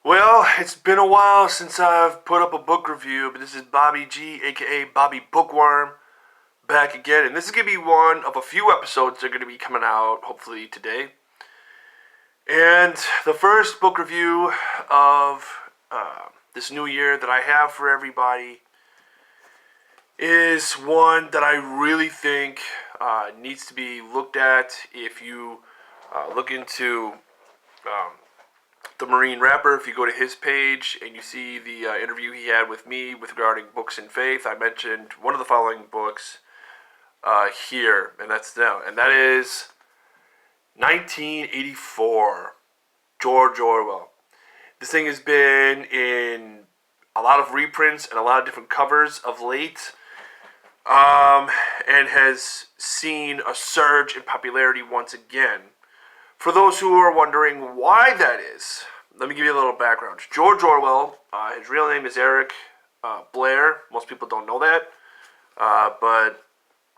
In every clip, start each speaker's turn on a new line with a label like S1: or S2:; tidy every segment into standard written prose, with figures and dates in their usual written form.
S1: Well, it's been a while since I've put up a book review, but this is Bobby G, aka Bobby Bookworm, back again. And this is going to be one of a few episodes that are going to be coming out, hopefully, today. And the first book review of this new year that I have for everybody is one that I really think needs to be looked at if you look into the Marine Rapper. If you go to his page and you see the interview he had with me regarding books and faith, I mentioned one of the following books here, and that is 1984, George Orwell. This thing has been in a lot of reprints and a lot of different covers of late, and has seen a surge in popularity once again. For those who are wondering why that is, let me give you a little background. George Orwell, his real name is Eric Blair. Most people don't know that. But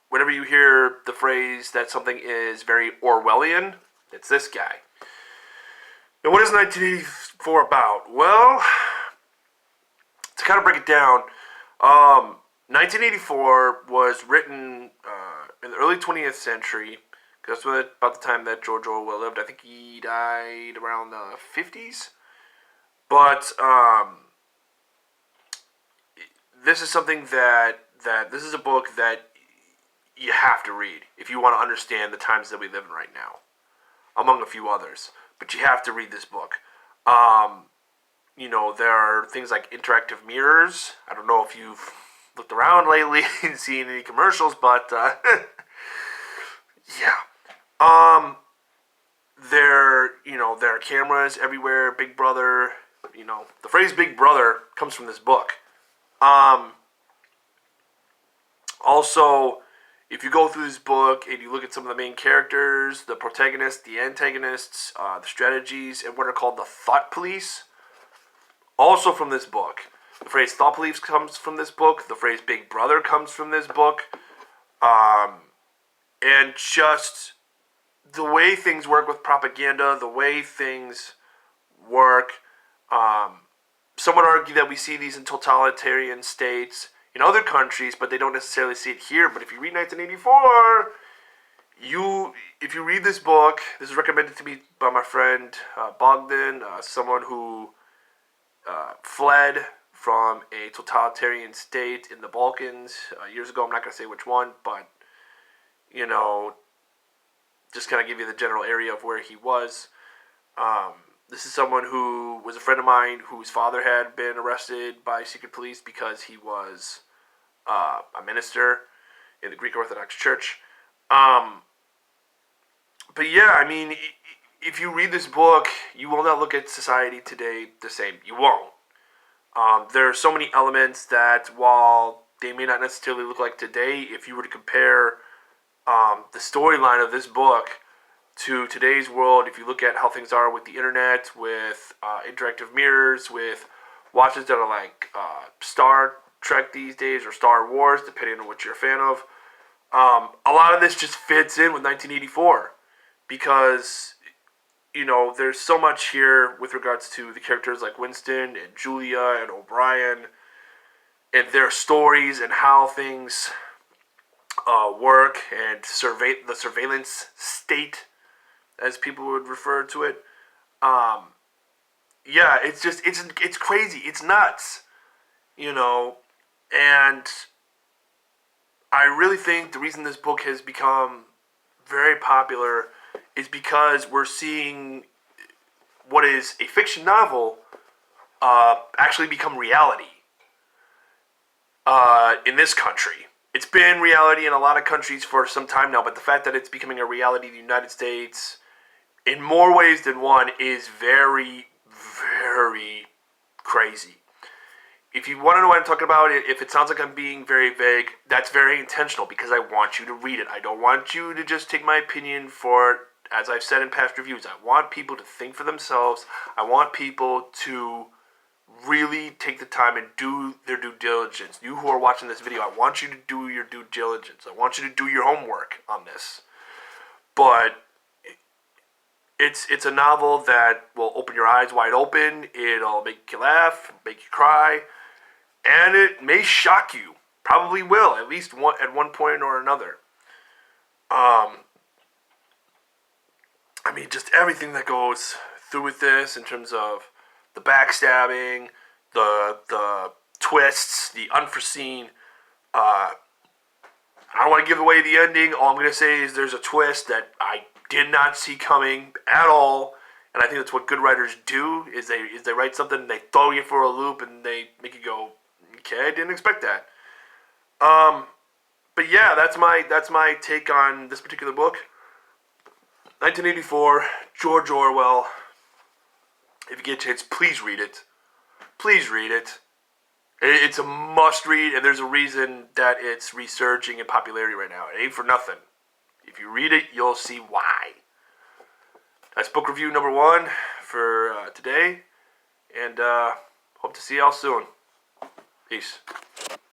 S1: whenever you hear the phrase that something is very Orwellian, it's this guy. And what is 1984 about? Well, to kind of break it down, 1984 was written in the early 20th century. That's about the time that George Orwell lived. I think he died around the 50s. But this is something that this is a book that you have to read if you want to understand the times that we live in right now, among a few others. But you have to read this book. There are things like interactive mirrors. I don't know if you've looked around lately and seen any commercials, but yeah. There are cameras everywhere. Big Brother, the phrase "Big Brother" comes from this book. Also, if you go through this book and you look at some of the main characters, the protagonists, the antagonists, the strategies, and what are called the thought police, also from this book. The phrase "thought police" comes from this book. The phrase "Big Brother" comes from this book. And just the way things work with propaganda, the way things work. Some would argue that we see these in totalitarian states in other countries, but they don't necessarily see it here. But if you read 1984, if you read this book, this is recommended to me by my friend Bogdan, someone who fled from a totalitarian state in the Balkans years ago. I'm not going to say which one, but just kind of give you the general area of where he was. This is someone who was a friend of mine whose father had been arrested by secret police because he was a minister in the Greek Orthodox Church. But yeah, if you read this book, you will not look at society today the same. You won't. There are so many elements that, while they may not necessarily look like today, if you were to compare the storyline of this book to today's world, if you look at how things are with the internet, with interactive mirrors, with watches that are like Star Trek these days or Star Wars, depending on what you're a fan of, a lot of this just fits in with 1984 because there's so much here with regards to the characters like Winston and Julia and O'Brien and their stories and how things work and the surveillance state, as people would refer to it. It's crazy. It's nuts, and I really think the reason this book has become very popular is because we're seeing what is a fiction novel actually become reality in this country. It's been reality in a lot of countries for some time now, but the fact that it's becoming a reality in the United States in more ways than one is very, very crazy. If you want to know what I'm talking about, if it sounds like I'm being very vague, that's very intentional because I want you to read it. I don't want you to just take my opinion for it. As I've said in past reviews, I want people to think for themselves. I want people to really take the time and do their due diligence. You who are watching this video, I want you to do your due diligence. I want you to do your homework on this. But It's a novel that will open your eyes wide open. It'll make you laugh, make you cry, and it may shock you. Probably will, at least at one point or another. Um, I mean, just everything that goes through with this in terms of the backstabbing, the twists, the unforeseen. Uh, I don't want to give away the ending. All I'm going to say is there's a twist that I did not see coming at all, and I think that's what good writers do. Is they write something, and they throw you for a loop, and they make you go, okay, I didn't expect that. Um, but yeah, that's my take on this particular book. 1984, George Orwell. If you get a chance, please read it. Please read it. It's a must read, and there's a reason that it's resurging in popularity right now. It ain't for nothing. If you read it, you'll see why. That's book review number 1 for today, and hope to see y'all soon. Peace.